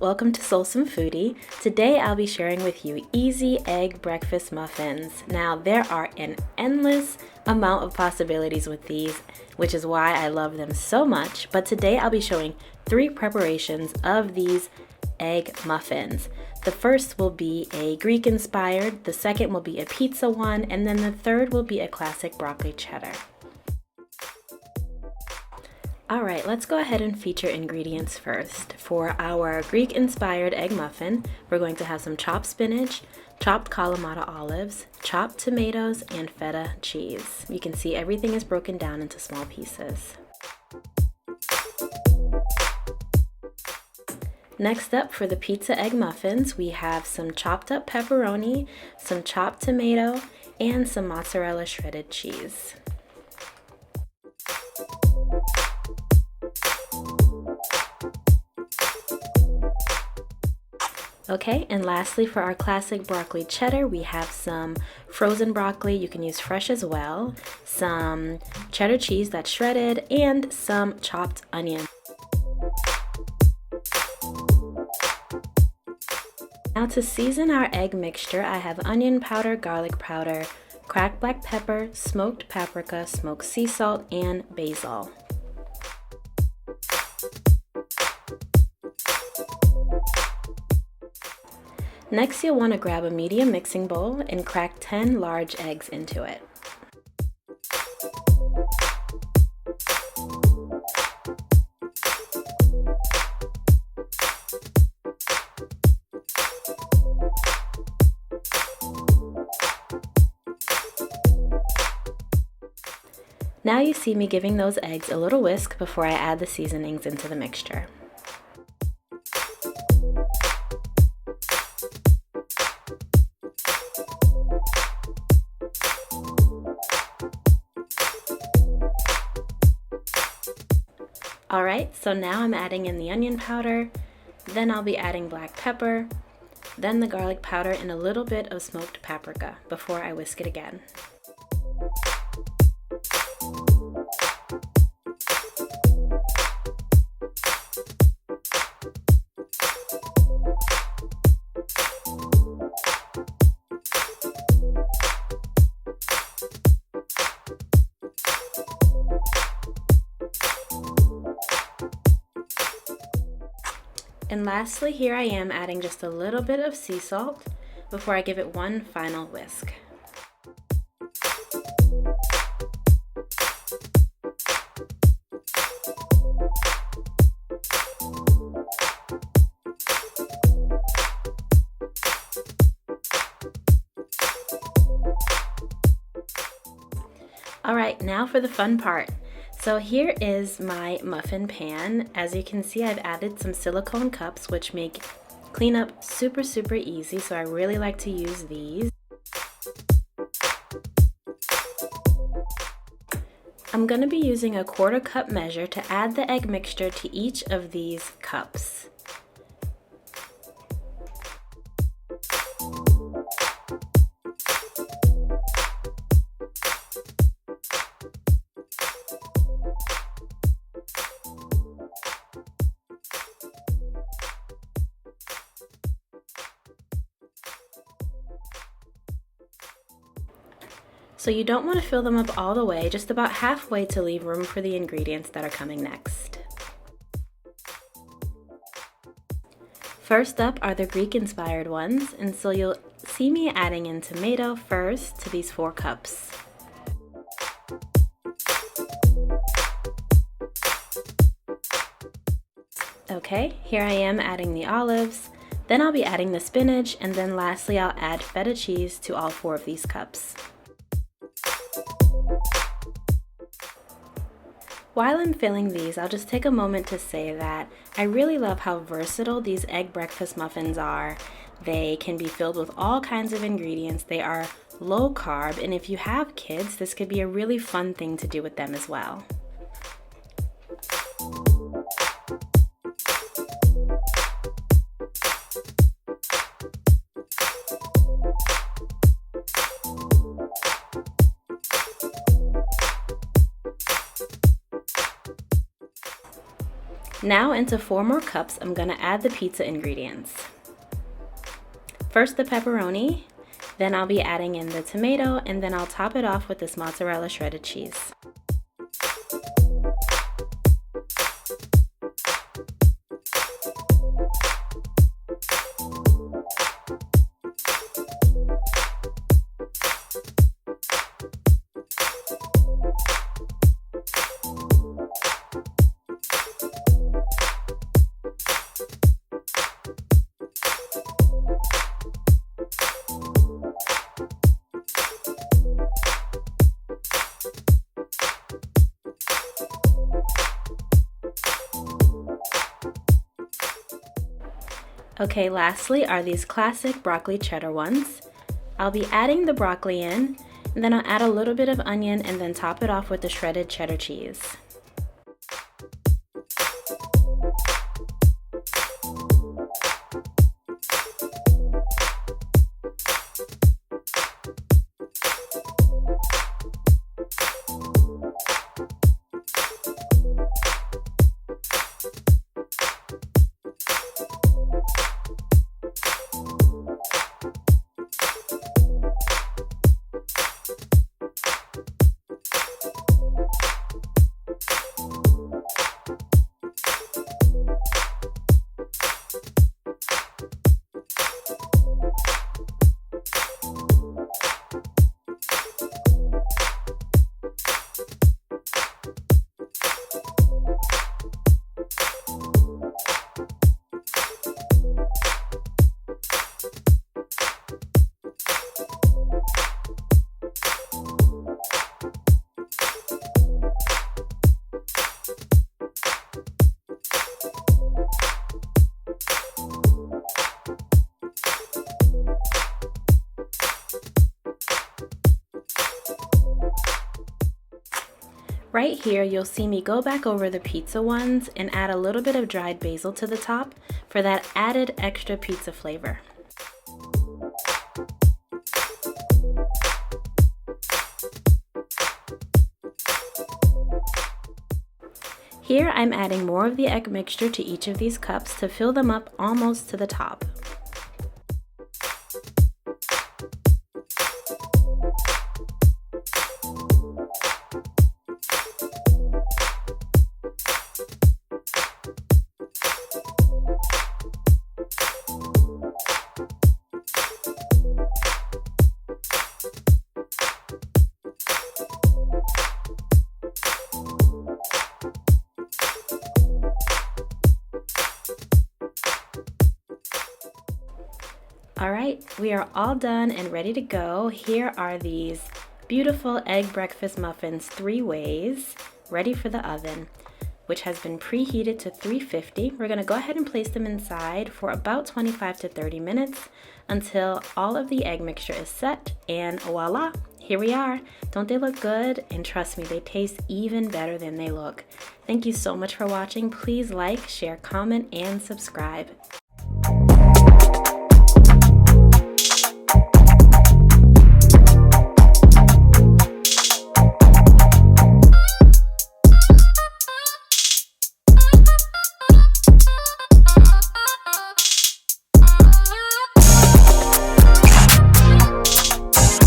welcome to Soulsome Foodie. Today I'll be sharing with you easy egg breakfast muffins. Now there are an endless amount of possibilities with these, which is why I love them so much. But today I'll be showing 3 preparations of these egg muffins. The first will be a Greek inspired, the second will be a pizza one, and then the third will be a classic broccoli cheddar. Alright, let's go ahead and feature ingredients first. For our Greek-inspired egg muffin, we're going to have some chopped spinach, chopped kalamata olives, chopped tomatoes, and feta cheese. You can see everything is broken down into small pieces. Next up, for the pizza egg muffins, we have some chopped up pepperoni, some chopped tomato, and some mozzarella shredded cheese. Okay, and lastly for our classic broccoli cheddar, we have some frozen broccoli, you can use fresh as well, some cheddar cheese that's shredded, and some chopped onion. Now to season our egg mixture, I have onion powder, garlic powder, cracked black pepper, smoked paprika, smoked sea salt, and basil. Next, you'll want to grab a medium mixing bowl and crack 10 large eggs into it. Now you see me giving those eggs a little whisk before I add the seasonings into the mixture. Alright, so now I'm adding in the onion powder, then I'll be adding black pepper, then the garlic powder and a little bit of smoked paprika before I whisk it again. And lastly, here I am adding just a little bit of sea salt before I give it one final whisk. Alright, now for the fun part. So here is my muffin pan. As you can see, I've added some silicone cups which make cleanup super easy, so I really like to use these. I'm going to be using a 1/4 cup measure to add the egg mixture to each of these cups. So you don't want to fill them up all the way, just about halfway to leave room for the ingredients that are coming next. First up are the Greek-inspired ones, and so you'll see me adding in tomato first to these 4 cups. Okay, here I am adding the olives, then I'll be adding the spinach, and then lastly I'll add feta cheese to all 4 of these cups. While I'm filling these, I'll just take a moment to say that I really love how versatile these egg breakfast muffins are. They can be filled with all kinds of ingredients. They are low carb, and if you have kids, this could be a really fun thing to do with them as well. Now into 4 more cups, I'm gonna add the pizza ingredients. First the pepperoni, then I'll be adding in the tomato, and then I'll top it off with this mozzarella shredded cheese. Okay, lastly are these classic broccoli cheddar ones. I'll be adding the broccoli in, and then I'll add a little bit of onion and then top it off with the shredded cheddar cheese. Right here, you'll see me go back over the pizza ones and add a little bit of dried basil to the top for that added extra pizza flavor. Here, I'm adding more of the egg mixture to each of these cups to fill them up almost to the top. Alright, we are all done and ready to go. Here are these beautiful egg breakfast muffins 3 ways, ready for the oven, which has been preheated to 350. We're going to go ahead and place them inside for about 25 to 30 minutes until all of the egg mixture is set, and voila, here we are. Don't they look good? And trust me, they taste even better than they look. Thank you so much for watching. Please like, share, comment, and subscribe.